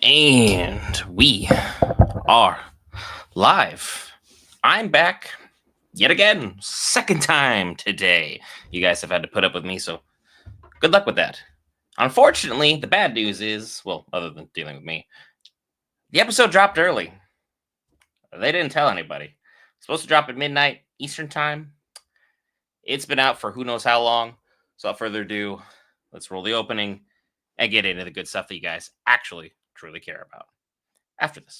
And we are live. I'm back yet again, second time today. You guys have had to put up with me, so good luck with that. Unfortunately, the bad news is, well, other than dealing with me, the episode dropped early. They didn't tell anybody. It's supposed to drop at midnight Eastern time. It's been out for who knows how long. So without further ado, let's roll the opening and get into the good stuff that you guys actually truly care about after this.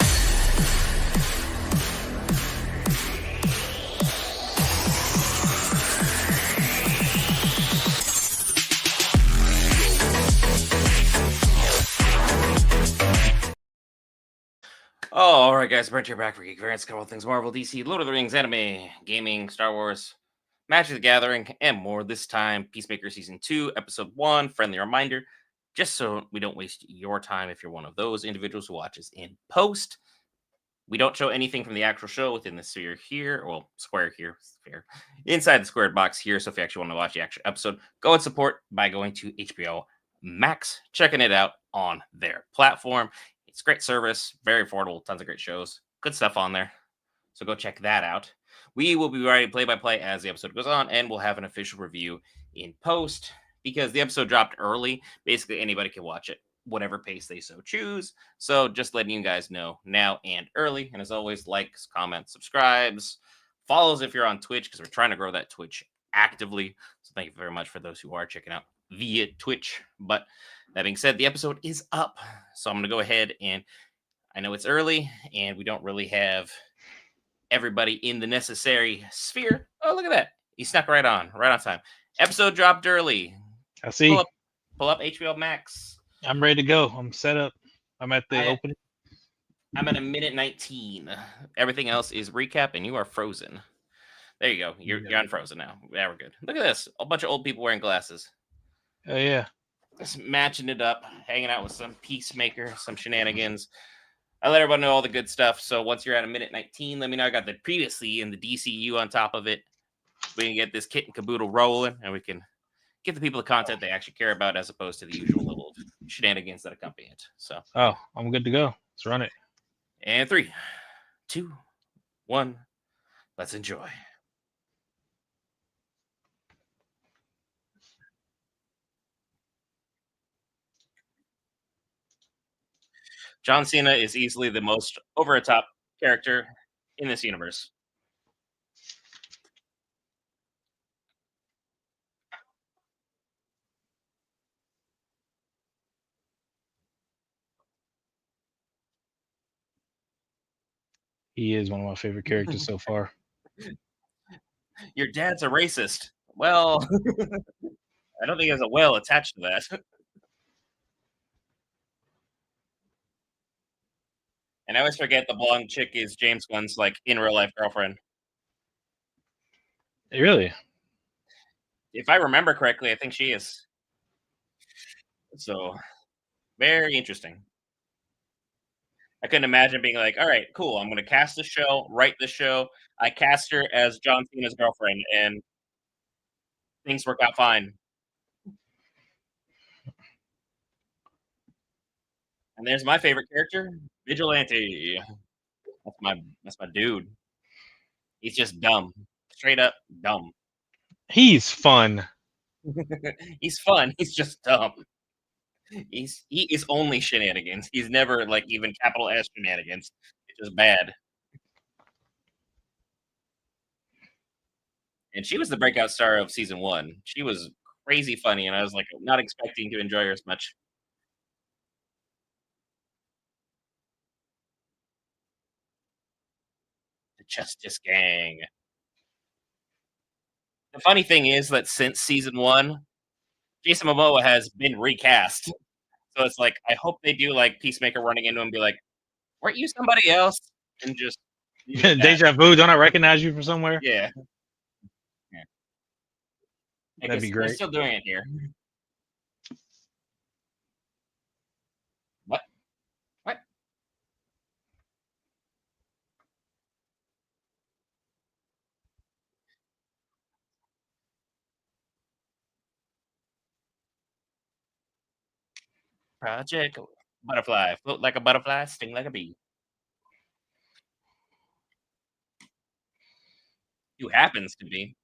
Oh, all right, guys. Brent here back for Geek Variants. Cover all things Marvel, DC, Lord of the Rings, anime, gaming, Star Wars, Magic the Gathering, and more. This time, Peacemaker Season 2, Episode 1. Friendly reminder, just so we don't waste your time if you're one of those individuals who watches in post. We don't show anything from the actual show within the sphere here, well, square here, sphere, inside the squared box here. So if you actually want to watch the actual episode, go and support by going to HBO Max, checking it out on their platform. It's great service, very affordable, tons of great shows, good stuff on there. So go check that out. We will be writing play by play as the episode goes on, and we'll have an official review in post because the episode dropped early. Basically, anybody can watch it whatever pace they so choose. So just letting you guys know now and early. And as always, likes, comments, subscribes, follows if you're on Twitch because we're trying to grow that Twitch actively. So thank you very much for those who are checking out via Twitch. But that being said, the episode is up. So I'm going to go ahead and I know it's early and we don't really have everybody in the necessary sphere. Oh, look at that. He snuck right on time. Episode dropped early. I see. Pull up HBO Max. I'm ready to go. I'm set up. I'm at the opening. I'm at a minute 19. Everything else is recap, and you are frozen. There you go. You're unfrozen now. Yeah, we're good. Look at this. A bunch of old people wearing glasses. Oh, yeah. Just matching it up, hanging out with some Peacemaker, some shenanigans. I let everyone know all the good stuff. So once you're at a minute 19, let me know. I got the previously in the DCU on top of it. We can get this kit and caboodle rolling, and we can give the people the content they actually care about as opposed to the usual level of shenanigans that accompany it. So, I'm good to go. Let's run it. And 3, 2, 1. Let's enjoy. John Cena is easily the most over the top character in this universe. He is one of my favorite characters so far. Your dad's a racist. Well, I don't think there's a well attached to that. And I always forget the blonde chick is James Gunn's like in real life girlfriend. Really? If I remember correctly, I think she is. So very interesting. I couldn't imagine being like, all right, cool. I'm going to cast the show, write the show. I cast her as John Cena's girlfriend, and things work out fine. And there's my favorite character, Vigilante. That's my dude. He's just dumb, straight up dumb. He's fun. He's fun. He's just dumb. He is only shenanigans. He's never like even capital S shenanigans. It's just bad. And she was the breakout star of season 1. She was crazy funny, and I was like not expecting to enjoy her as much. The Justice Gang. The funny thing is that since season 1, Jason Momoa has been recast. So it's like I hope they do like Peacemaker running into him and be like, "Weren't you somebody else?" And just Deja vu. Don't I recognize you from somewhere? Yeah. That'd be great. They're still doing it here. What? What? Project Butterfly, float like a butterfly, sting like a bee. Who happens to be.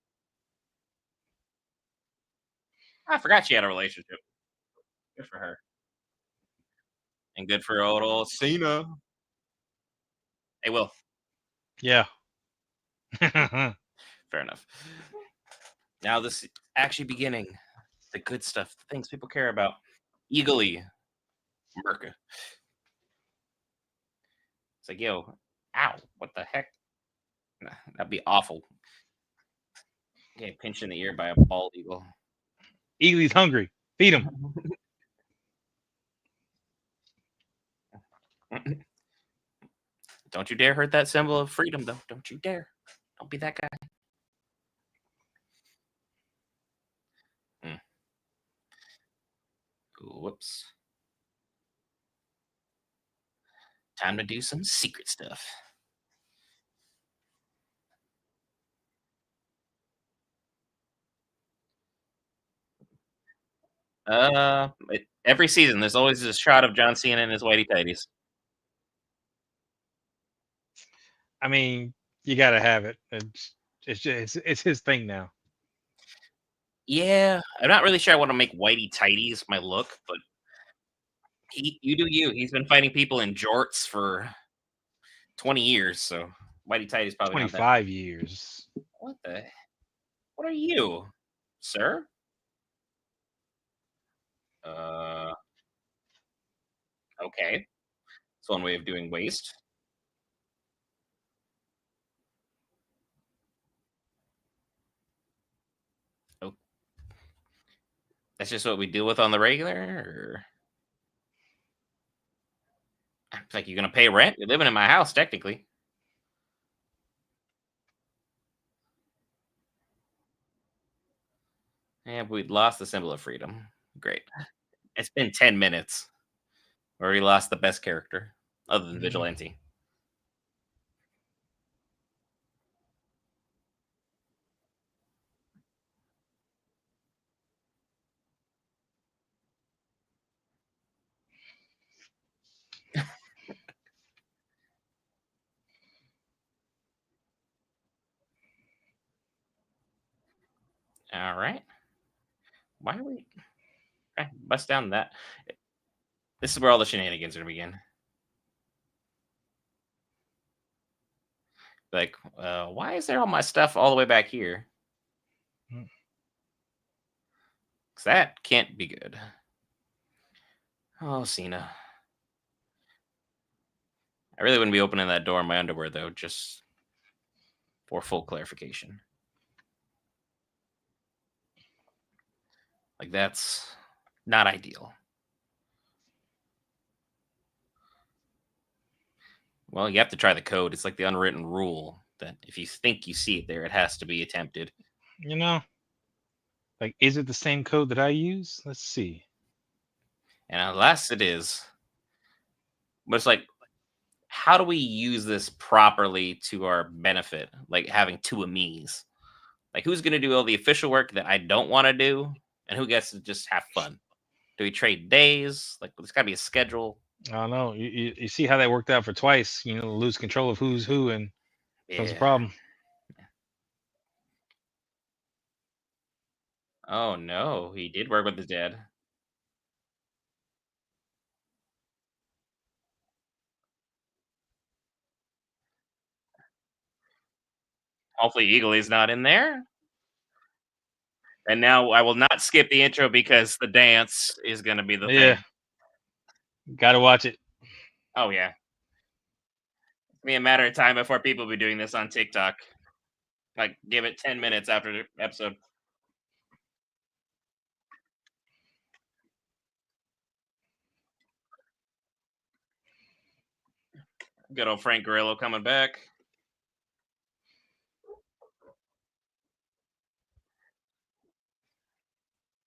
I forgot she had a relationship. Good for her. And good for old Cena. Hey, Will. Yeah. Fair enough. Now this is actually beginning. The good stuff, the things people care about. Eagerly, Merca. It's like, yo, ow, what the heck? Nah, that'd be awful. Get pinched in the ear by a bald eagle. Eagly's hungry. Feed him. Don't you dare hurt that symbol of freedom, though. Don't you dare. Don't be that guy. Mm. Whoops. Time to do some secret stuff. Every season, there's always a shot of John Cena in his whitey tighties. I mean, you gotta have it. It's his thing now. Yeah, I'm not really sure I want to make whitey tighties my look, but you do you. He's been fighting people in jorts for 20 years, so whitey tighties probably not that. 25 years. What the? What are you, sir? Uh, okay. It's one way of doing waste. Oh, that's just what we deal with on the regular. Or it's like you're gonna pay rent. You're living in my house, technically. Yeah, but we lost the symbol of freedom. Great. It's been 10 minutes. We already lost the best character, other than Mm. Vigilante. All right. Why are we bust down that? This is where all the shenanigans are gonna begin. Like, why is there all my stuff all the way back here? Mm. Because that can't be good. Oh, Cena. I really wouldn't be opening that door in my underwear, though, just for full clarification. Like, that's not ideal. Well, you have to try the code. It's like the unwritten rule that if you think you see it there, it has to be attempted. You know, like, is it the same code that I use? Let's see. And unless it is, but it's like, how do we use this properly to our benefit? Like having two of me's. Like, who's going to do all the official work that I don't want to do? And who gets to just have fun? Do we trade days? Like, there's got to be a schedule. I don't know. You see how that worked out for twice. Lose control of who's who, and becomes a Yeah. problem. Oh, no. He did work with his dad. Hopefully, Eagle is not in there. And now I will not skip the intro because the dance is going to be the Yeah, thing. gotta watch it. Oh, yeah. It's be a matter of time before people be doing this on TikTok. Like, give it 10 minutes after the episode. Good old Frank Grillo coming back.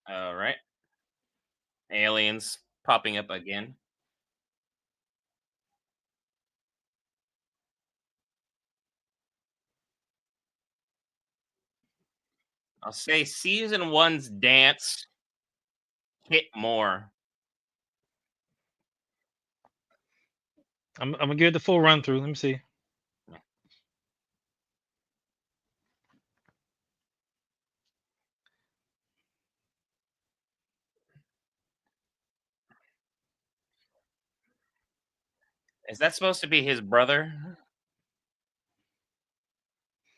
All right. Aliens popping up again. I'll say season one's dance hit more. I'm gonna give it the full run through. Let me see. Is that supposed to be his brother?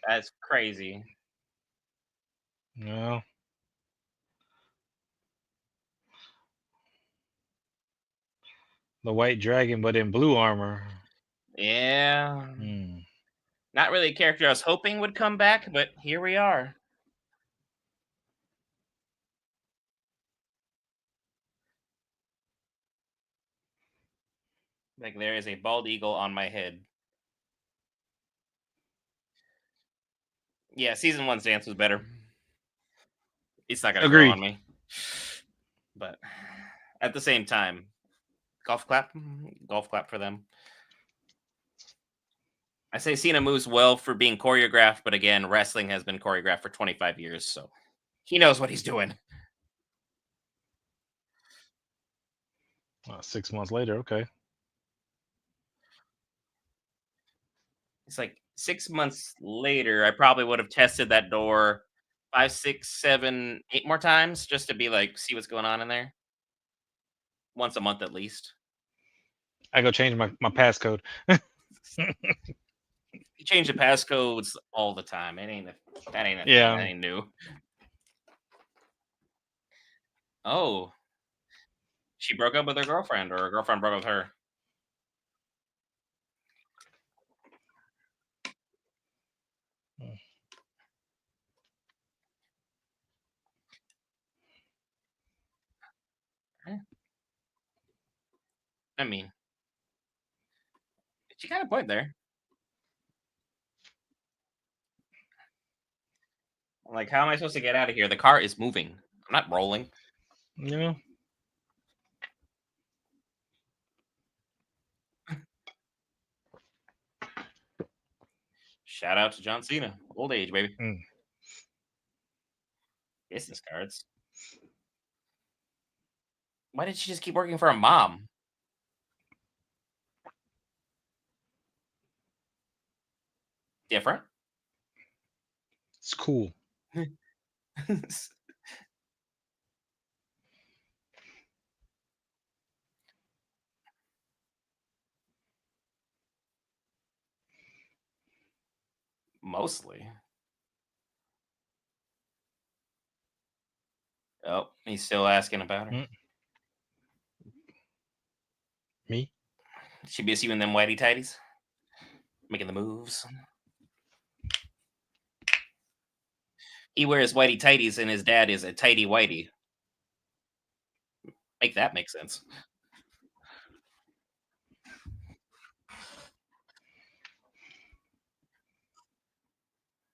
That's crazy. No, the white dragon, but in blue armor. Yeah. Hmm. Not really a character I was hoping would come back, but here we are. Like there is a bald eagle on my head. Yeah, season one's dance was better. It's not gonna grow Agreed. on me. But at the same time, golf clap, golf clap for them. I say Cena moves well for being choreographed, but again, wrestling has been choreographed for 25 years, so he knows what he's doing. 6 months later. Okay. It's like 6 months later, I probably would have tested that door 5, 6, 7, 8 more times just to be like, see what's going on in there. Once a month at least. I go change my passcode. You change the passcodes all the time. That ain't a thing. That Yeah. ain't new. Oh, she broke up with her girlfriend, or her girlfriend broke up with her. Eh, I mean, she got a point there. Like, how am I supposed to get out of here? The car is moving. I'm not rolling. You know. Shout out to John Cena. Old age, baby. Mm. Business cards. Why did she just keep working for a mom? Different. It's cool. Mostly. Oh, he's still asking about her. Mm. Me. She miss you in them whitey tighties? Making the moves. He wears whitey tighties and his dad is a tighty whitey. Make that make sense.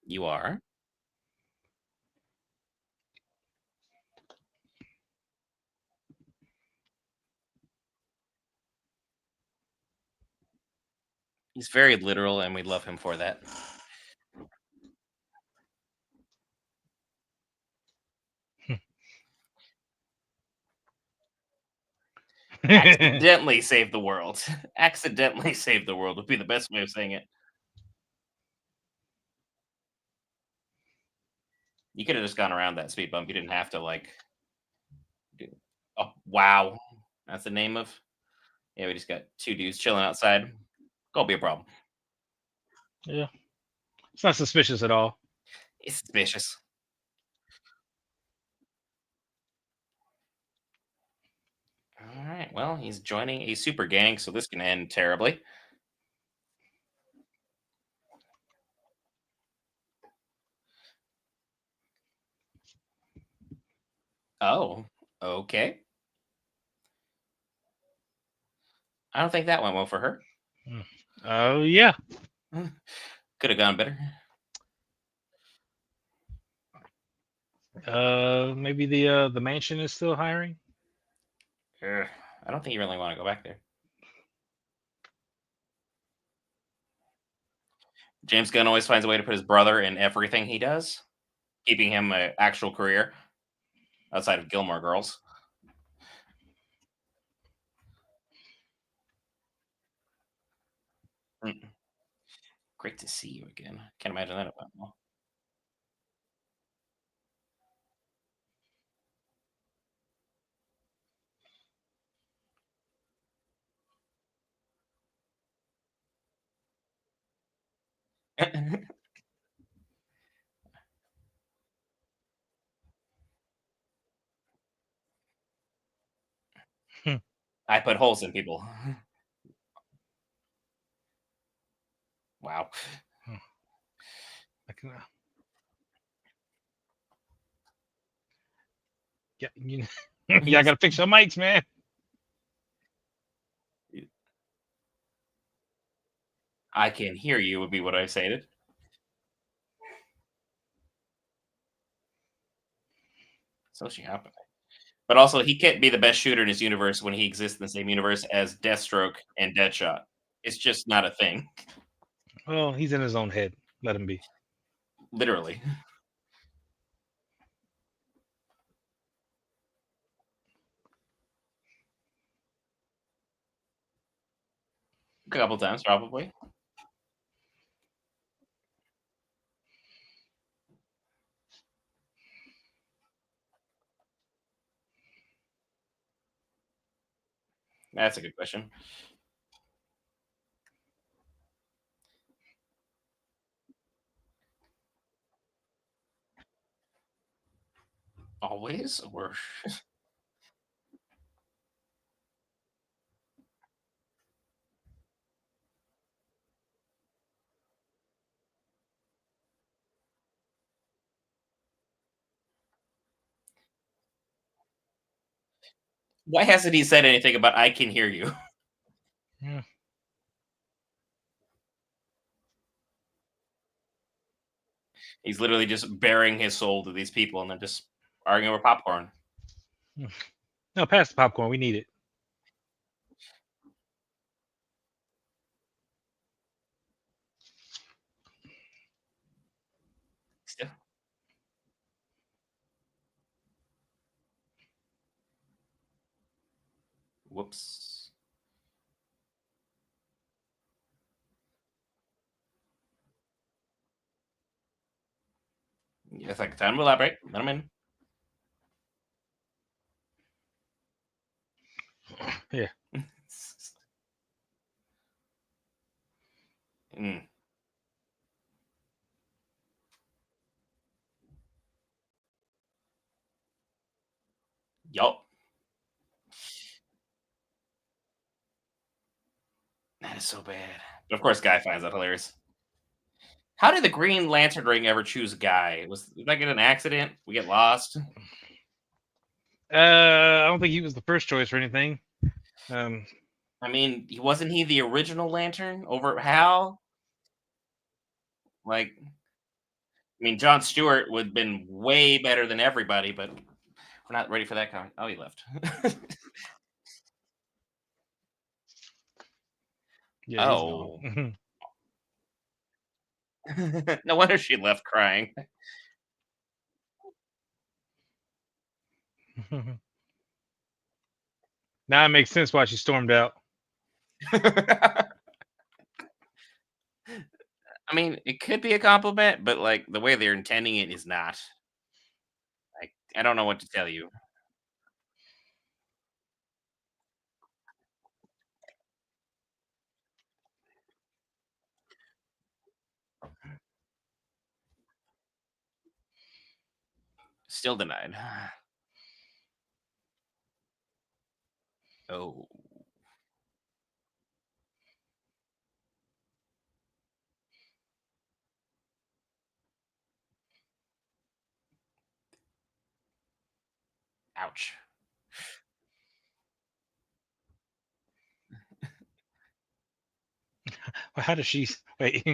You are. He's very literal and we love him for that. Accidentally save the world. Accidentally save the world would be the best way of saying it. You could have just gone around that speed bump. You didn't have to like do. Oh wow, that's the name of. Yeah, we just got two dudes chilling outside. Gonna be a problem. Yeah. It's not suspicious at all. It's suspicious. All right. Well, he's joining a super gang, so this can end terribly. Oh, okay. I don't think that went well for her. Mm. Oh yeah. Could have gone better. Maybe the mansion is still hiring. Ugh, I don't think you really want to go back there. James Gunn always finds a way to put his brother in everything he does, keeping him an actual career outside of Gilmore Girls. Great to see you again. Can't imagine that went well. Hmm, I put holes in people. Wow. hmm. I can, yeah, y'all gotta fix your mics, man. I can hear you would be what I stated. Sociopath. But also, he can't be the best shooter in his universe when he exists in the same universe as Deathstroke and Deadshot. It's just not a thing. Well, he's in his own head. Let him be. Literally. A couple times, probably. That's a good question. Always? Or why hasn't he said anything about I can hear you? Yeah. He's literally just bearing his soul to these people and then just arguing over popcorn. No, pass the popcorn. We need it. Still. Whoops. Yes, like time to elaborate. Let him in. Yeah. Mm. Yup. That is so bad. But of course, Guy finds that hilarious. How did the Green Lantern ring ever choose Guy? Was that an accident? We get lost? I don't think he was the first choice or anything. Um, I mean, wasn't he the original Lantern over Hal? Like, I mean, John Stewart would have been way better than everybody, but we're not ready for that comment. Oh, he left. yeah, he's gone. Oh. No wonder she left crying. Now it makes sense why she stormed out. I mean, it could be a compliment, but like the way they're intending it is not. Like, I don't know what to tell you. Still denied. Oh, ouch. Well, how does she wait?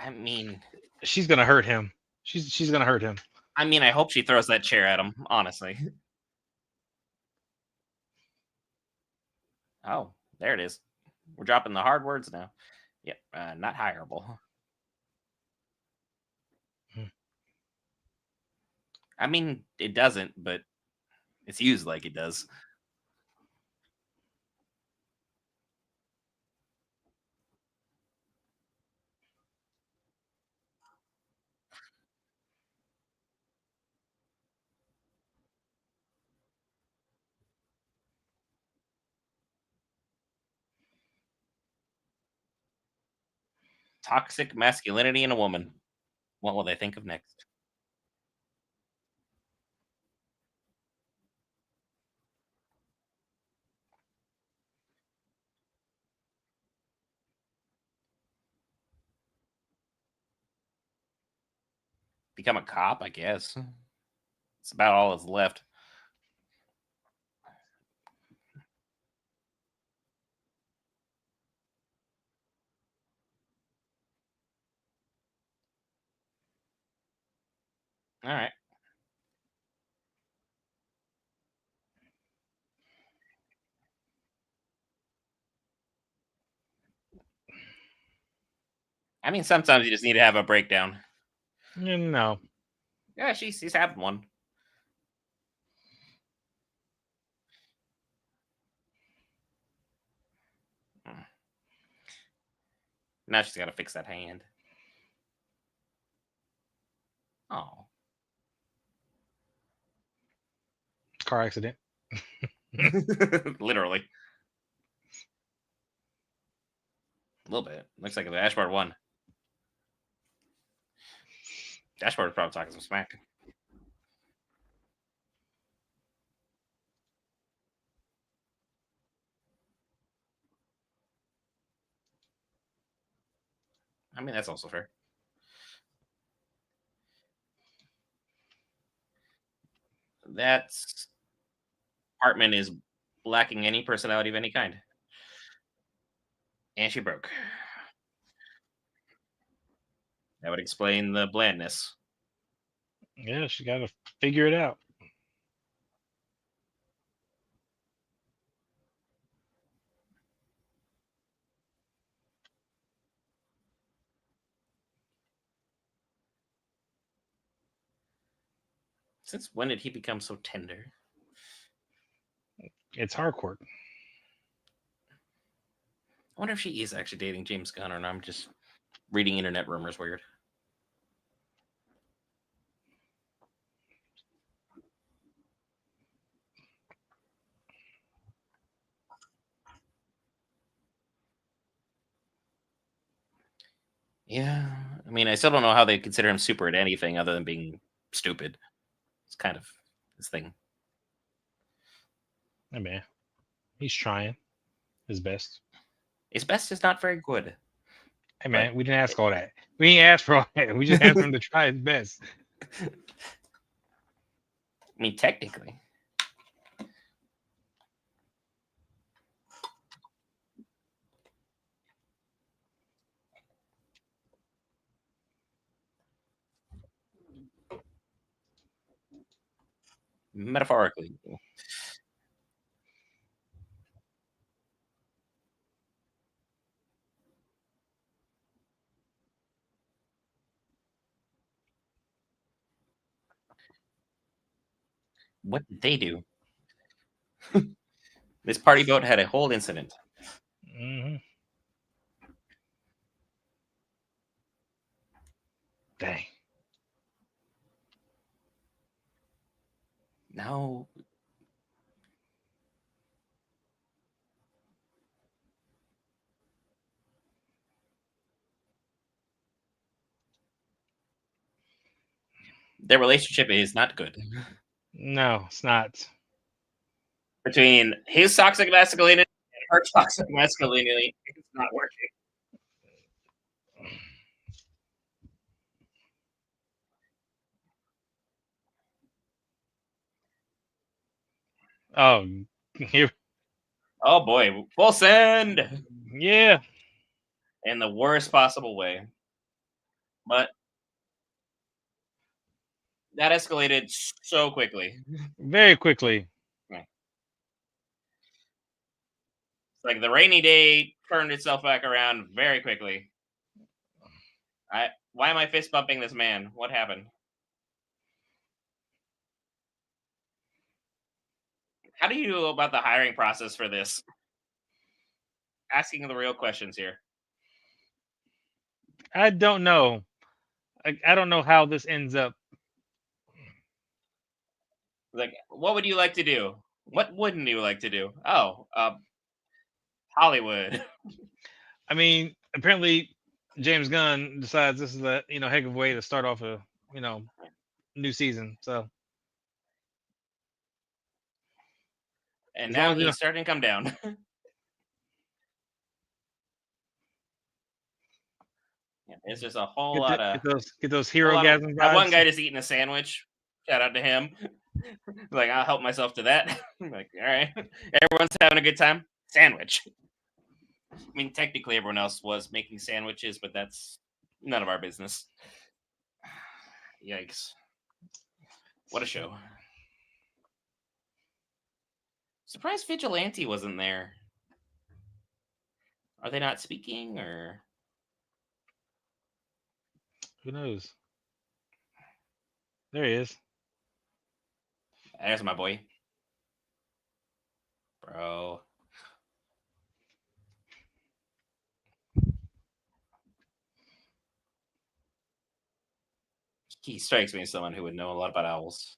I mean, She's gonna hurt him. She's gonna hurt him. I hope she throws that chair at him. Honestly. Oh, there it is. We're dropping the hard words now. Yep, not hireable. I mean, it doesn't, but it's used like it does. Toxic masculinity in a woman. What will they think of next? Become a cop, I guess. It's about all that's left. All right. I mean, sometimes you just need to have a breakdown. No, Yeah, she's having one. Mm. Now she's got to fix that hand. Oh, car accident. literally a little bit. Looks like the dashboard won. Dashboard is probably talking some smack. I mean, that's also fair. That apartment is lacking any personality of any kind, and she broke. That would explain the blandness. Yeah, she got to figure it out. Since when did he become so tender? It's hardcore. I wonder if she is actually dating James Gunn, or I'm just reading internet rumors weird. Yeah, I mean, I still don't know how they consider him super at anything other than being stupid. It's kind of his thing. Hey man, he's trying his best. His best is not very good, Hey but man, we didn't ask all that. We didn't ask for all that. We just asked him to try his best. I mean, technically, metaphorically, what did they do? This party boat had a whole incident. Hmm. Dang. Now, their relationship is not good. No, it's not. Between his toxic masculinity and her toxic masculinity, it's not working. Oh, here. Oh boy, full send Yeah, in the worst possible way. But that escalated so quickly. very quickly. It's like the rainy day turned itself back around very quickly. Why am I fist bumping this man? What happened? How do you know about the hiring process for this? Asking the real questions here. I don't know. I don't know how this ends up. Like, what would you like to do? What wouldn't you like to do? Oh, Hollywood. I mean, apparently James Gunn decides this is a heck of a way to start off a you know new season. So And as long now as he's starting to come down. Yeah, it's just a get those whole hero lot of gasm that one vibes. guy just eating a sandwich. Shout out to him. Like, I'll help myself to that. I'm like, all right, everyone's having a good time. Sandwich. I mean, technically, everyone else was making sandwiches, but that's none of our business. Yikes! What a show. Surprised Vigilante wasn't there. Are they not speaking, or Who knows? There he is. there's my boy, bro? He strikes me as someone who would know a lot about owls.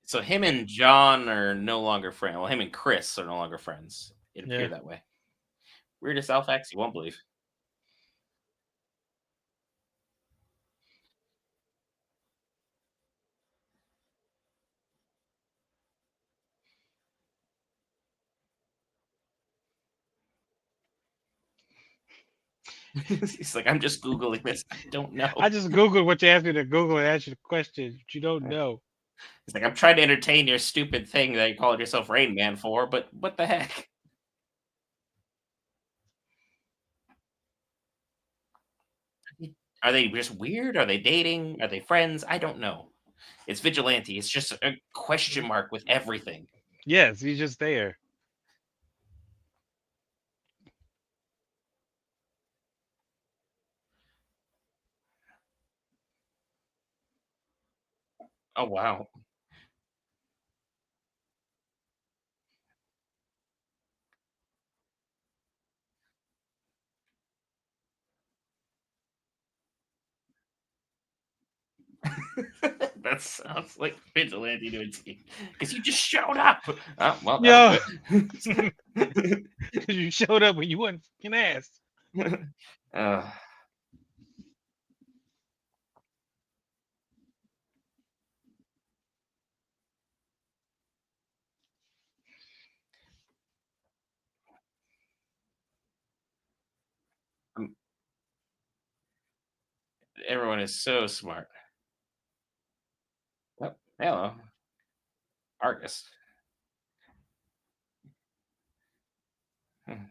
So him and John are no longer friends. Well, him and Chris are no longer friends. It Yeah. appeared that way. Weirdest Alpha facts you won't believe. He's like, I'm just googling this. I don't I know. just googled what you asked me to Google and answer the question, but you don't know. He's like, I'm trying to entertain your stupid thing that you called yourself Rain Man for, but what the heck? Are they just weird? Are they dating? Are they friends? I don't know. It's vigilante. It's just a question mark with everything. Yes, he's just there. Oh wow. That sounds like vigilante doing because you just showed up. Oh, well, that Yo, was because good. you showed up when you wasn't fucking asked. uh, um, everyone is so smart. Oh, hello, Argus. Hmm.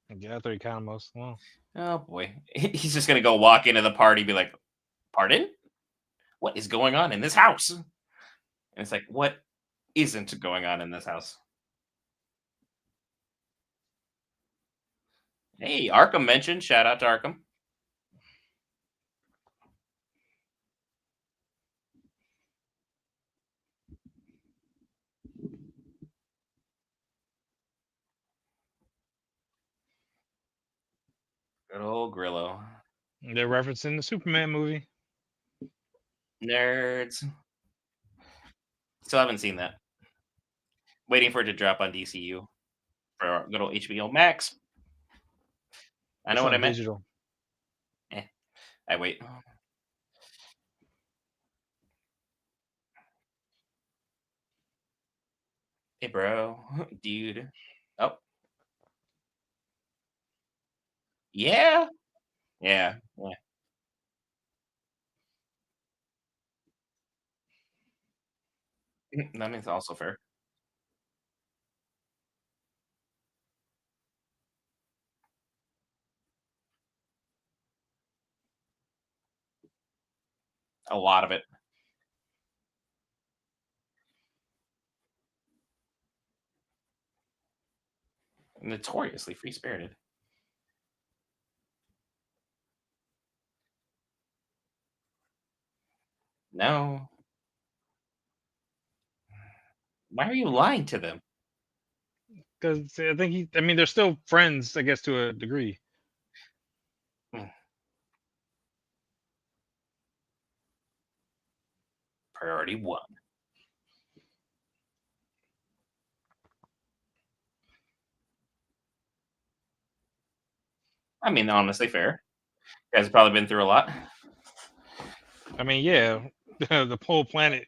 Yeah, I thought you counted most. Well, Oh boy, he's just gonna go walk into the party, and be like, "Pardon? What is going on in this house?" And it's like, "What isn't going on in this house?" Hey, Arkham mentioned. Shout out to Arkham. Good old Grillo. they're referencing the Superman movie. Nerds. Still haven't seen that. Waiting for it to drop on DCU for good old HBO Max. I know It's what I on meant. digital. Eh, I wait. Hey, bro, dude. Oh, yeah, yeah, yeah. That means also fair. A lot of it. Notoriously free spirited. No. Why are you lying to them? Because I think he. I mean, they're still friends, I guess, to a degree. Hmm, Priority one. I mean, honestly, fair. You guys have probably been through a lot. I mean, yeah, the whole planet.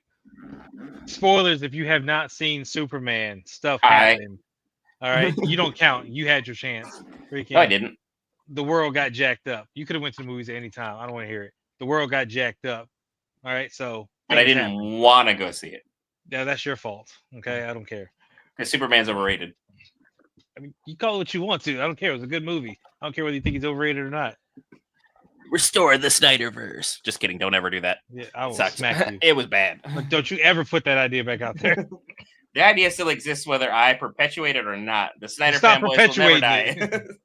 Spoilers: if you have not seen Superman, stuff I happened. All right, you don't count. You had your chance. no, I Freaking, didn't. the world got jacked up. You could have went to the movies at any time. I don't want to hear it. The world got jacked up. All right, so But I things happen. didn't want to go see it Yeah, that's your fault. Okay, I don't care. because Superman's overrated. I mean, you call it what you want to. I don't care. It was a good movie. I don't care whether you think he's overrated or not. Restore the Snyderverse. Just kidding. Don't ever do that. Yeah, I It will sucked. smack you. It was bad. Like, don't you ever put that idea back out there. The idea still exists whether I perpetuate it or not. The Snyder Stop fanboys will never perpetuating die. it.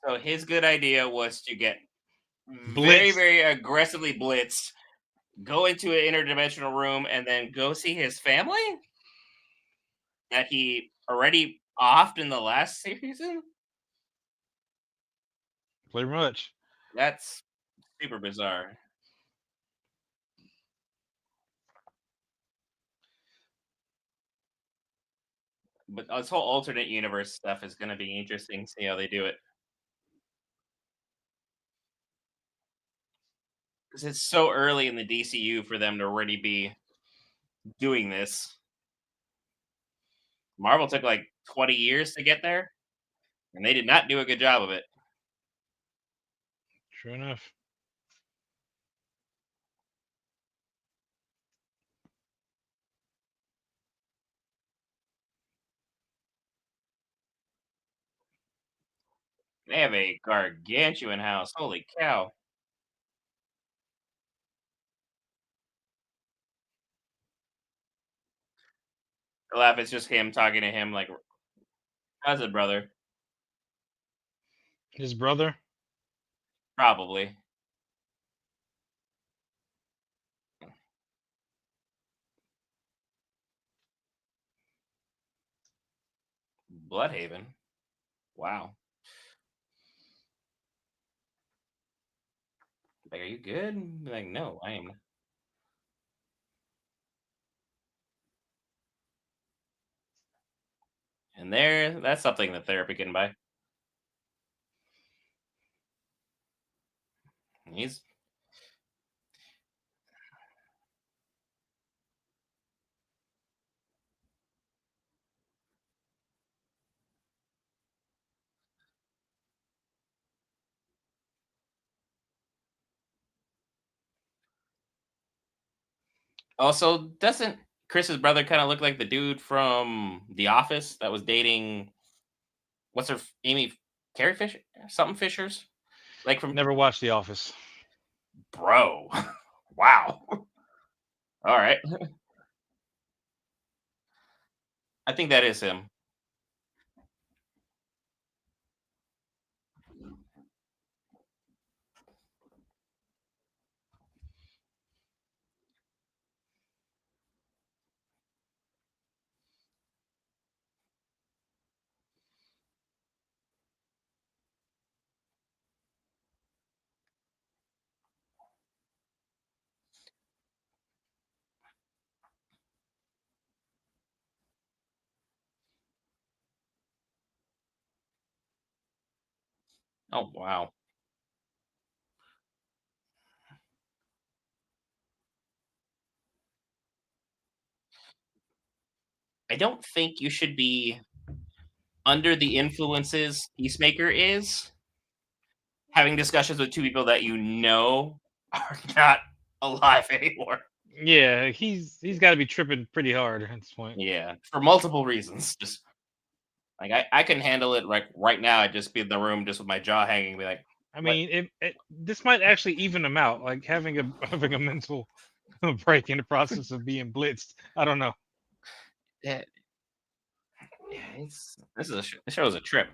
So his good idea was to get very, Blitz. very aggressively blitzed, go into an interdimensional room, and then go see his family that he already offed in the last season. Pretty much. That's super bizarre. But this whole alternate universe stuff is going to be interesting. See how they do it because it's so early in the DCU for them to already be doing this. Marvel took like 20 years to get there, and they did not do a good job of it. Sure enough. They have a gargantuan house. Holy cow! I laugh. It's just him talking to him like cousin brother, His brother. probably. Bloodhaven. Wow. Like, are you good? Like, no, I am. And that's something that therapy can buy. He's also doesn't Chris's brother kind of look like the dude from The Office that was dating what's her Amy Carrie Fisher something Fishers like from Never watched The Office. bro. Wow. All right. I think that is him. Oh wow. I don't think you should be under the influences Peacemaker is having discussions with two people that you know are not alive anymore. Yeah, he's got to be tripping pretty hard at this point. Yeah, for multiple reasons. Just like I can handle it like right now. I'd just be in the room just with my jaw hanging, and be like, I "What?" mean, this might actually even him out. Like having a having a mental. break in the process of being blitzed. I don't know. Yeah, this show is a trip,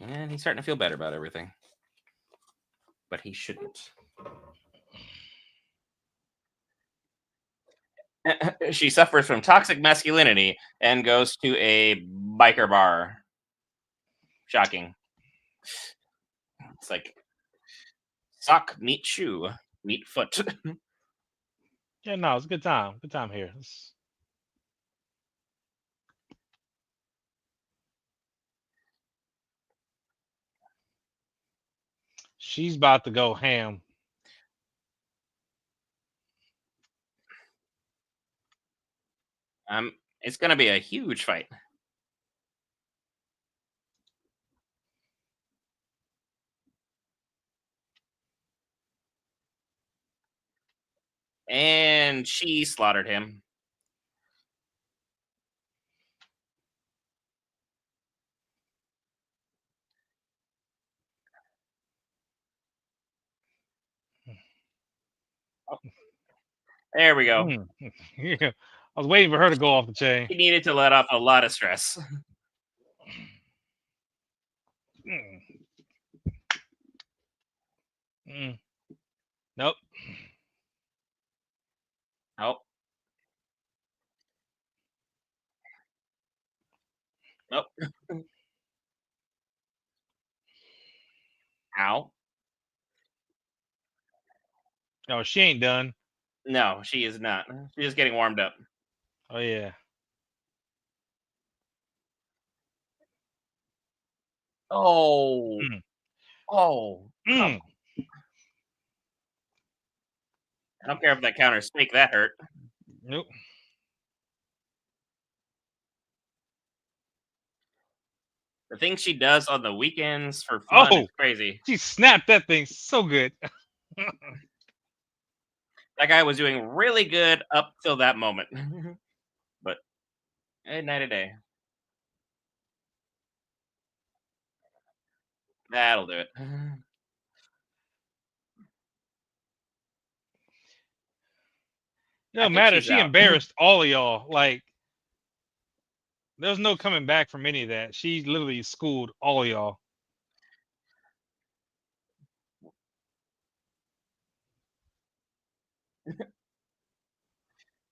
and he's starting to feel better about everything, but he shouldn't. She suffers from toxic masculinity and goes to a biker bar. Shocking. It's like sock, meet shoe, meet foot. Yeah, no, it's a good time. Good time here. She's about to go ham. It's gonna be a huge fight. And she slaughtered him. Oh, there we go. Mm. Yeah. I was waiting for her to go off the chain. He needed to let off a lot of stress. Mm. Mm. Nope. Oh, nope. Ow. No, she ain't done. No, she is not. She's just getting warmed up. Oh yeah. Oh, Mm. oh, come. Mm. I don't care if that counter's fake. That hurt. Nope. The things she does on the weekends for fun is Oh, crazy. she snapped that thing so good. That guy was doing really good up till that moment. But night a day. That'll do it. I No think matter. she's She out. embarrassed all of y'all. Like there's no coming back from any of that. She literally schooled all of y'all.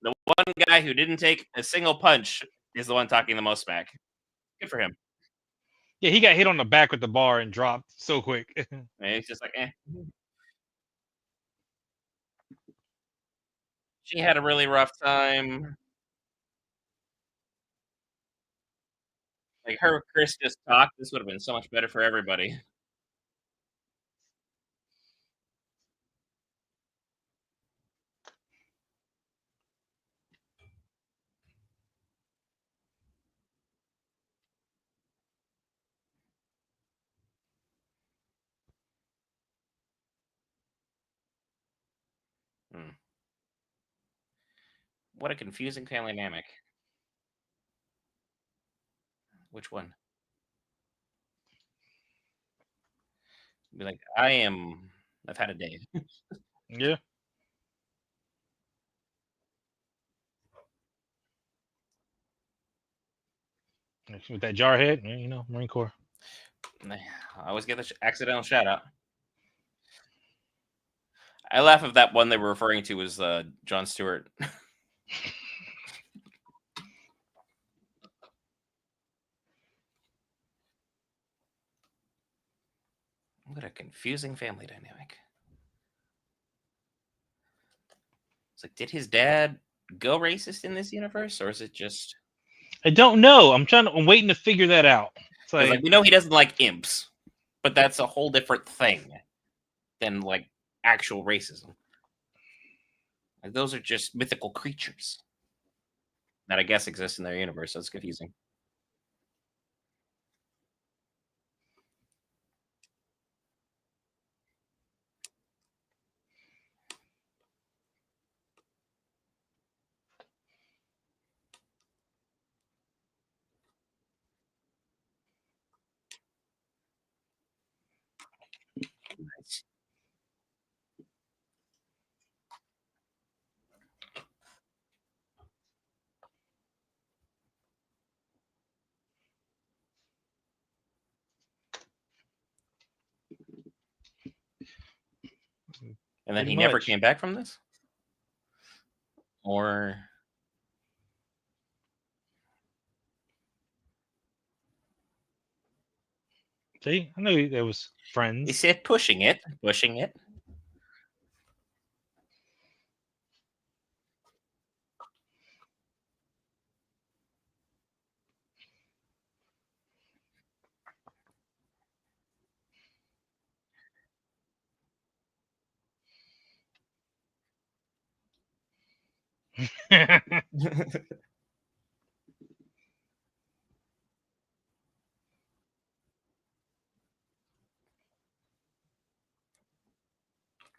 The one guy who didn't take a single punch is the one talking the most smack. Good for him. Yeah, he got hit on the back with the bar and dropped so quick. And he's just like, eh. She had a really rough time. Like her Chris just talked. This would have been so much better for everybody. Hmm. What a confusing family dynamic. Which one? Be like, I've had a day. Yeah, with that jar head, Marine Corps. I always get the accidental shout out. I laugh if that one they were referring to was John Stewart. What a confusing family dynamic. It's like, did his dad go racist in this universe, or is it just I don't know. I'm waiting to figure that out. It's because like like we know he doesn't like imps, but that's a whole different thing than like actual racism. Like, those are just mythical creatures that I guess exist in their universe. So it's confusing. And then Pretty he never much. came back from this? Or See, I knew there was he friends. said pushing it, pushing it.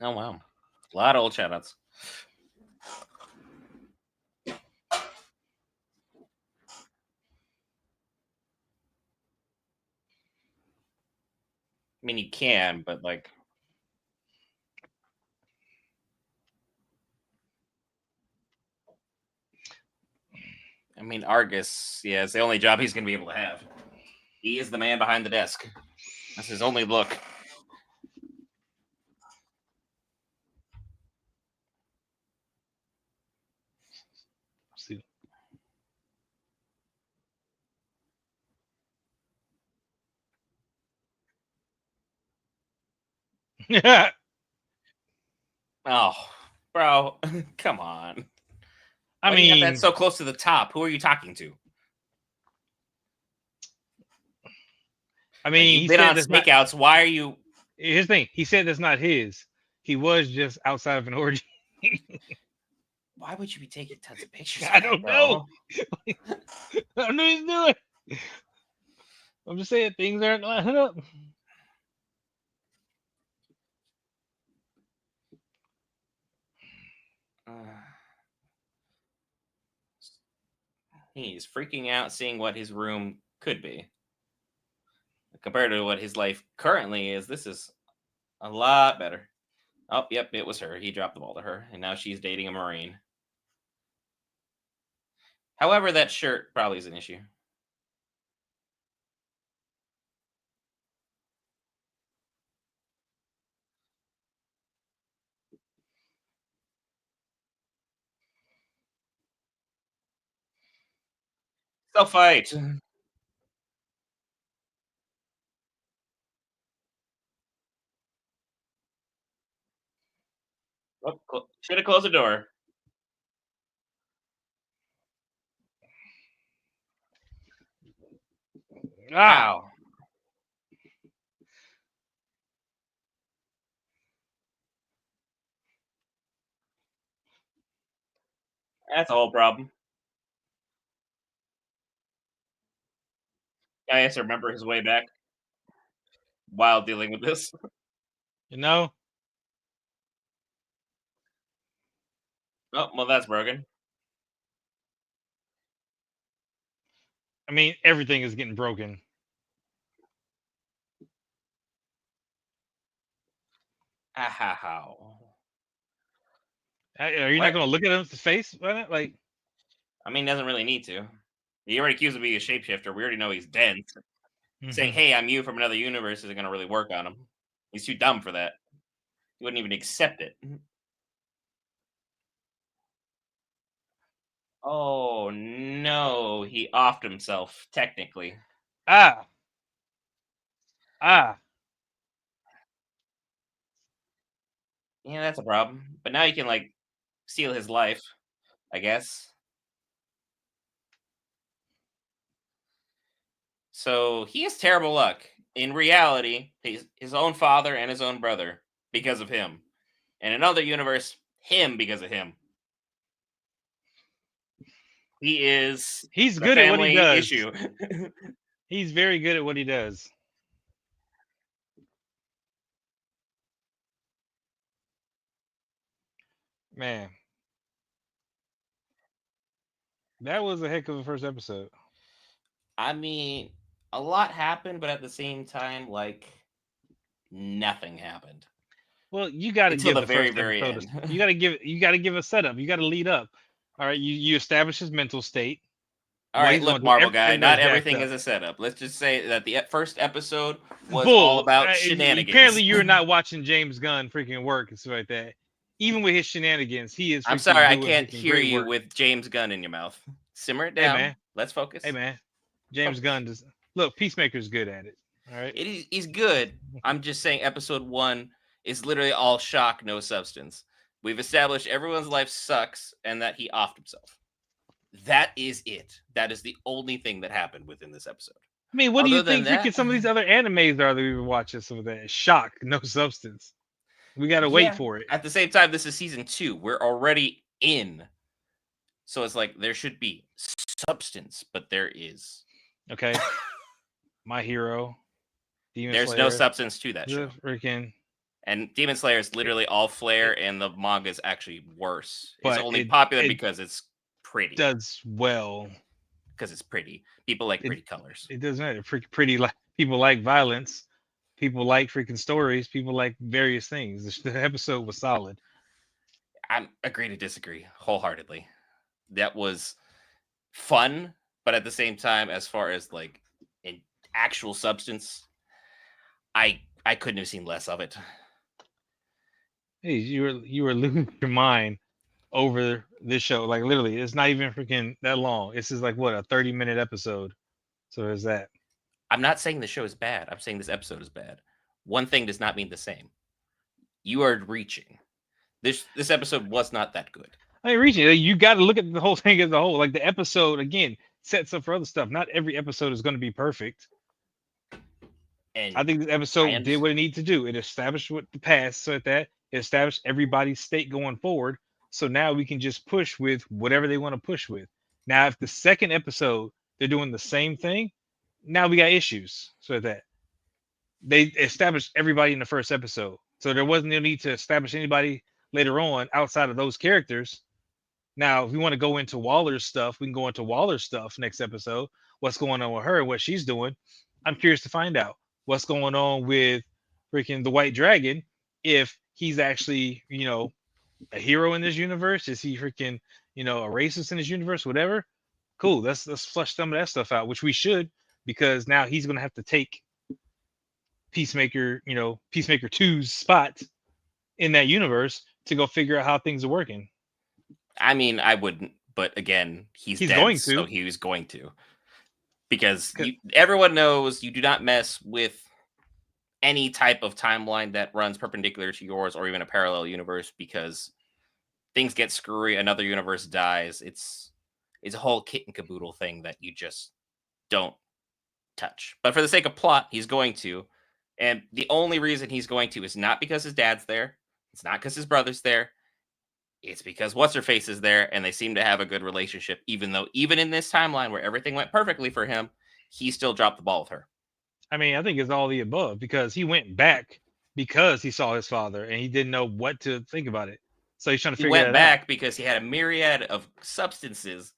Oh wow. A lot of old shoutouts. I mean you can, but like I mean Argus, yeah, it's the only job he's gonna be able to have. He is the man behind the desk. That's his only look. See. I Oh, bro, come on. Why do you have that mean, so close to the top? Who are you talking to? I Like mean, you've he been said on that's not sneakouts. Why are you? his thing. He said that's not his. He was just outside of an orgy. Why would you be taking tons of pictures of I that, don't know. bro? I don't know what he's doing. I'm just saying things aren't lining up. Uh, he's freaking out seeing what his room could be compared to what his life currently is. This is a lot better. Oh, yep, it was her. He dropped the ball to her, and now she's dating a Marine. However, that shirt probably is an issue. They'll fight. Oh, should have closed the door. Ah, Ow. That's a whole problem. Guy has to remember his way back while dealing with this. you know. Oh, well, that's broken. I mean, everything is getting broken. Ah, ha, how. Are you not What? going to look at him in the face? Why not? Like, I mean, doesn't really need to. He already accused of being a shapeshifter. We already know he's dense. Saying, mhm. "Hey, I'm you from another universe" isn't going to really work on him. He's too dumb for that. He wouldn't even accept it. Oh no, he offed himself. Technically, Ah, ah. yeah, that's a problem. But now you can like steal his life, I guess. So he has terrible luck. In reality, his own father and his own brother because of him. In another universe, him because of him. He is He's the good at what he family does. issue. He's very good at what he does. Man, that was a heck of a first episode. I mean, a lot happened, but at the same time, like nothing happened Well, you got to until give the the very, first very episode. end. You got to give a setup. You got to lead up. All right, you establish his mental state. All Well, right, he's look, going to do Marvel guy, not everybody's jacked everything up. is a setup. Let's just say that the first episode was all Bull. about Apparently, shenanigans. you're not watching James Gunn freaking work and stuff like that. Even with his shenanigans, he is I'm freaking sorry, I doing can't freaking hear great you work. with James Gunn in your mouth. Simmer it Hey down. man, Let's hey focus. man, James Focus. Gunn does look. Peacemaker's good at it. All right. He's good. I'm just saying episode 1 is literally all shock, no substance. We've established everyone's life sucks and that he offed himself. That is it. That is the only thing that happened within this episode. I mean, what do you Other than think freaking that, some of these other animes are that we've been watching? Some of that shock, no substance. We gotta wait yeah. for it. At the same time, this is season 2. We're already in. So it's like there should be substance, but there is. Okay. My Hero, Demon There's no Slayer, substance to that the show. freaking. And Demon Slayer is literally all It, flair, and the manga is actually worse. It's but only it popular it because it's pretty. does well. Because it's pretty. People like It pretty colors. it doesn't matter. Pretty like people like violence. People like freaking stories. People like various things. The episode was solid. I agree to disagree wholeheartedly. That was fun, but at the same time, as far as like in actual substance, I couldn't have seen less of it. Hey, you were losing your mind over this show. Like literally, it's not even freaking that long. This is like what, a 30-minute episode. So there's that. I'm not saying the show is bad. I'm saying this episode is bad. One thing does not mean the same. You are reaching. This episode was not that good. I mean, reaching. You got to look at the whole thing as a whole. Like the episode again sets up for other stuff. Not every episode is going to be perfect. And I think this I episode did understand. what it needed to do. It established what the past, so that it established everybody's state going forward. So now we can just push with whatever they want to push with. Now, if the second episode they're doing the same thing, now we got issues. So that they established everybody in the first episode, so there wasn't no need to establish anybody later on outside of those characters. Now, if we want to go into Waller's stuff, we can go into Waller's stuff next episode. What's going on with her and what she's doing? I'm curious to find out what's going on with freaking the White Dragon. If he's actually, a hero in this universe, is he freaking, a racist in this universe? Whatever. Cool. Let's flush some of that stuff out, which we should, because now he's gonna have to take Peacemaker, Peacemaker 2's spot in that universe to go figure out how things are working. I mean, I wouldn't, but again, he's He's dead, going so to. he was going to. Because everyone knows you do not mess with any type of timeline that runs perpendicular to yours or even a parallel universe, because things get screwy, another universe dies. It's a whole kit and caboodle thing that you just don't touch. But for the sake of plot, he's going to. And the only reason he's going to is not because his dad's there. It's not because his brother's there. It's because what's her face is there, and they seem to have a good relationship. Even though, even in this timeline where everything went perfectly for him, he still dropped the ball with her. I mean, I think it's all the above, because he went back because he saw his father and he didn't know what to think about it. So he's trying to He figure went that out. back because he had a myriad of substances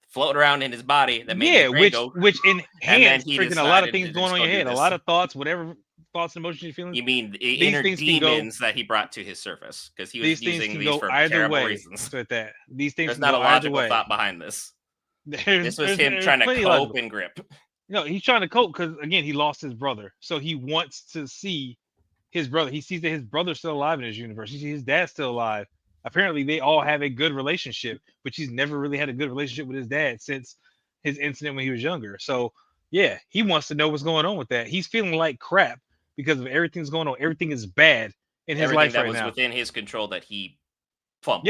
floating around in his body that made his Yeah, brain which go, which and then enhanced he freaking a lot of decided things to going just on go in your do head, a this. lot of thoughts, whatever thoughts and emotions you're feeling. You mean the These inner things can go. demons that he brought to his surface, because he was These things using can these go for either terrible way. reasons. So that these things There's can not a go either logical way. thought behind this. There's This was him trying to plenty cope logical. and grip. He's trying to cope because again he lost his brother, so he wants to see his brother. He sees that his brother's still alive in his universe. He sees his dad's still alive. Apparently, they all have a good relationship, which he's never really had a good relationship with his dad since his incident when he was younger. So, yeah, he wants to know what's going on with that. He's feeling like crap because of everything's going on. Everything is bad in his Everything life that right was now. within his control that he fumbled.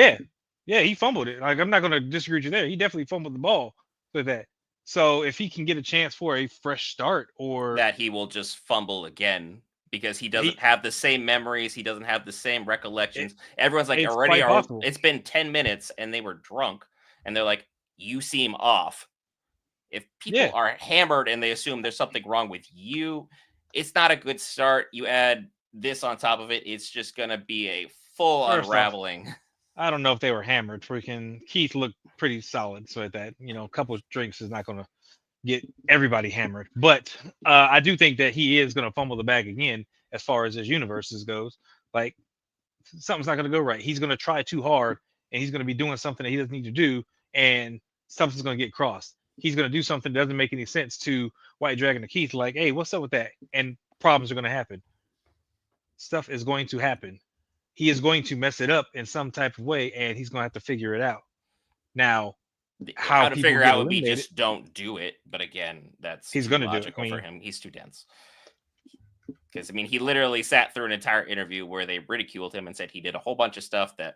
Yeah, he fumbled it. Like, I'm not going to disagree with you there. He definitely fumbled the ball with that. So, if he can get a chance for a fresh start, or That he will just fumble again because he doesn't he, have the same memories, he doesn't have the same it, recollections. Everyone's like, it's quite possible. it's been 10 minutes and they were drunk, and they're like, you seem off. If people Yeah. are hammered and they assume there's something wrong with you, it's not a good start. You add this on top of it, it's just going to be a full First off, unraveling. I don't know if they were hammered. Freaking Keith looked pretty solid, so that a couple of drinks is not going to get everybody hammered. But I do think that he is going to fumble the bag again as far as his universes goes. Like something's not going to go right. He's going to try too hard, and he's going to be doing something that he doesn't need to do, and something's going to get crossed. he's going to do something that doesn't make any sense to White Dragon or Keith. Like, hey, what's up with that? And problems are going to happen. Stuff is going to happen. He is going to mess it up in some type of way, and he's going to have to figure it out. Now, how How to people figure get out would be eliminated, just don't do it. But again, that's he's too going to do it. I logical for mean, him. He's too dense. Because I mean, he literally sat through an entire interview where they ridiculed him and said he did a whole bunch of stuff that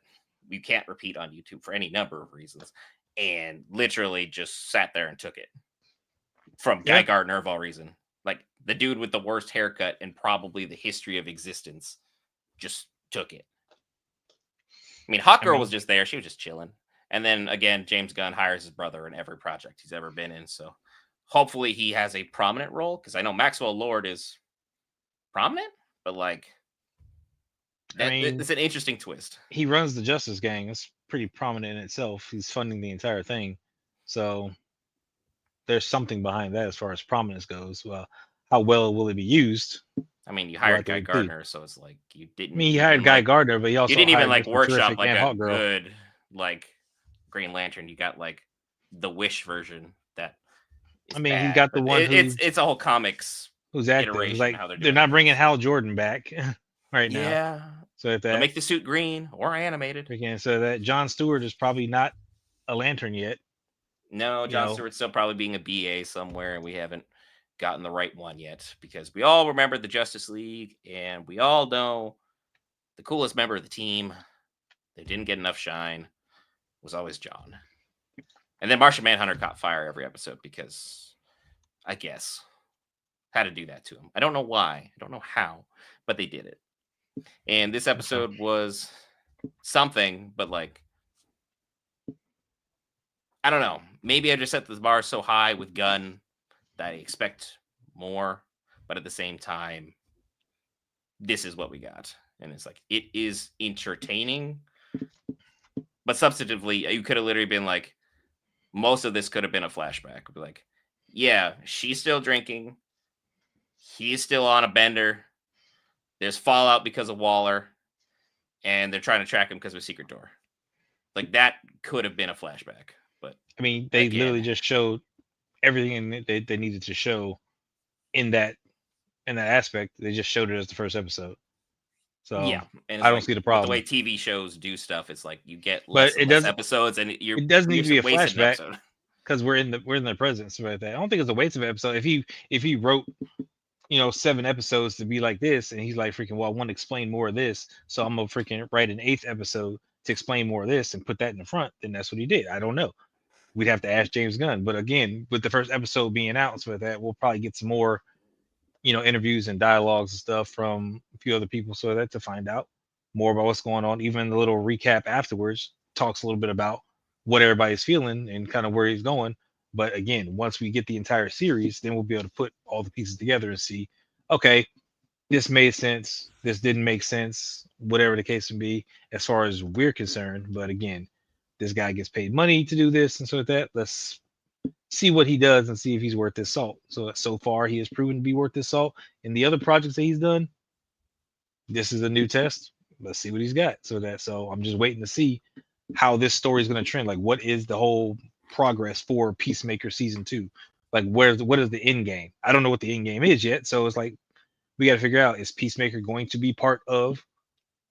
you can't repeat on YouTube for any number of reasons, and literally just sat there and took it from Guy yeah. Gardner of all reason. Like the dude with the worst haircut in probably the history of existence just took it. I mean, Hot I Girl was mean, just there; she was just chilling. And then again, James Gunn hires his brother in every project he's ever been in. So hopefully he has a prominent role because I know Maxwell Lord is prominent, but like I that's mean, an interesting twist. he runs the Justice Gang. It's pretty prominent in itself. He's funding the entire thing, so there's something behind that as far as prominence goes. Well, how well will it be used? I mean, you We'll hired have to Guy wait and see. Gardner, so it's like you I mean, didn't he hired even Guy like Gardner, but he also hired Mr. workshop Terrific like and a Hawk Girl. good like Green Lantern. You got like the Wish version that I is mean, he bad, got the but one it's a whole comics who's acting. It's iteration like how they're they're doing not bringing things. Hal Jordan back right now. Yeah, So at they'll that, make the suit green or animated. freaking, so that John Stewart is probably not a Lantern yet. No, You John know, Stewart's still probably being a BA somewhere, and we haven't gotten the right one yet because we all remember the Justice League, and we all know the coolest member of the team that didn't get enough shine was always John. And then Martian Manhunter caught fire every episode because I guess had to do that to him. I don't know why, I don't know how, but they did it. And this so episode was something, but like I don't know. Maybe I just set the bar so high with Gunn that I expect more, but at the same time, this is what we got. And it's like it is entertaining, but substantively, you could have literally been like, most of this could have been a flashback. Be like, yeah, she's still drinking. He's still on a bender. There's fallout because of Waller, and they're trying to track him because of a secret door. Like that could have been a flashback, but I mean, they literally again, just showed everything they needed to show in that aspect. They just showed it as the first episode, so yeah. And it's I don't like see the with the way problem. TV shows do stuff, it's like you get But less and less episodes, and it doesn't you need to be just a wasted an flashback episode. because we're in the present. So like that. I don't think it's a waste of an episode. If he wrote 7 episodes to be like this, and he's like freaking, well, I want to explain more of this, so I'm gonna freaking write an eighth episode to explain more of this and put that in the front. Then that's what he did. I don't know. We'd have to ask James Gunn. But again, with the first episode being out, so that we'll probably get some more interviews and dialogues and stuff from a few other people, so that to find out more about what's going on. Even the little recap afterwards talks a little bit about what everybody's feeling and kind of where he's going. But again, once we get the entire series, then we'll be able to put all the pieces together and see, okay, this made sense, this didn't make sense, whatever the case may be, as far as we're concerned. But again, this guy gets paid money to do this, and so that let's see what he does and see if he's worth his salt. So far, he has proven to be worth his salt. In the other projects that he's done, this is a new test. Let's see what he's got. So I'm just waiting to see how this story is going to trend. Like, what is the whole progress for Peacemaker season 2? Like, what is the end game? I don't know what the end game is yet. So it's like we got to figure out, is Peacemaker going to be part of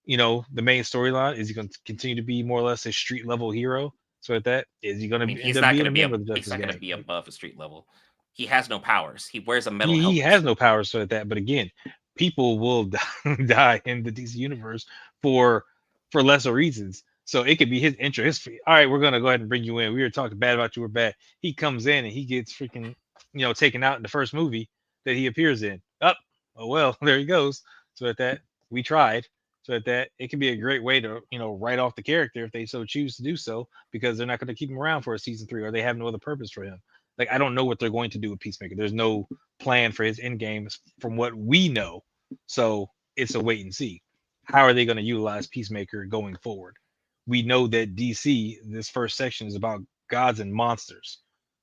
the main storyline? Is he going to continue to be more or less a street level hero? So at that, is he going I mean, to end up being a member of the he's Justice not going to Gang? be Like, above a street level. He has no powers. He wears a metal he helmet. has no powers so at that. But again, people will die in the DC universe for lesser reasons. So it could be his interest. All right, we're gonna go ahead and bring you in. We were talking bad about you. We're bad. He comes in and he gets freaking taken out in the first movie that he appears in. Up, oh well, there he goes. So at that, we tried. So at that, it can be a great way to write off the character if they so choose to do so, because they're not going to keep him around for a season 3, or they have no other purpose for him. Like, I don't know what they're going to do with Peacemaker. There's no plan for his end games from what we know. So it's a wait and see. How are they going to utilize Peacemaker going forward? We know that DC, this first section is about gods and monsters.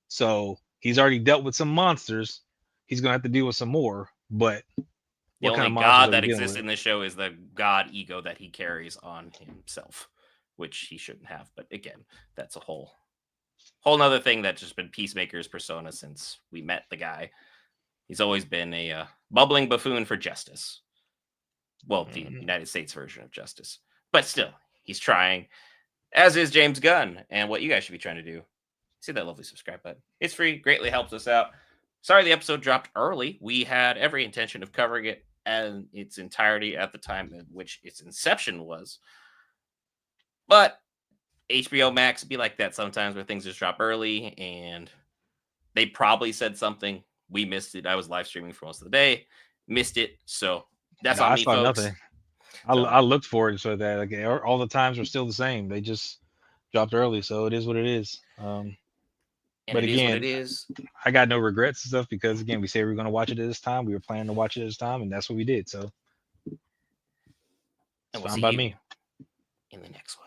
So he's already dealt with some monsters. He's going to have to deal with some more. But The what kind only of monsters god are we that dealing exists with? in this show is the god ego that he carries on himself, which he shouldn't have. But again, that's a whole whole nother thing that's just been Peacemaker's persona since we met the guy. He's always been a bubbling buffoon for justice. Well, the United States version of justice. But still, he's trying, as is James Gunn. And what you guys should be trying to do, see that lovely subscribe button. It's free, greatly helps us out. Sorry the episode dropped early. We had every intention of covering it in its entirety at the time in which its inception was. But HBO Max be like that sometimes where things just drop early and they probably said something. We missed it. I was live streaming for most of the day, missed it. So that's No, on I me, saw folks. nothing. So, I looked for it so that like all the times are still the same. They just dropped early, so it is what it is. and But it is what it again, is. I got no regrets and stuff because again, we said we were going to watch it at this time. We were planning to watch it at this time, and that's what we did. So And it's we'll fine see by you me. in the next one.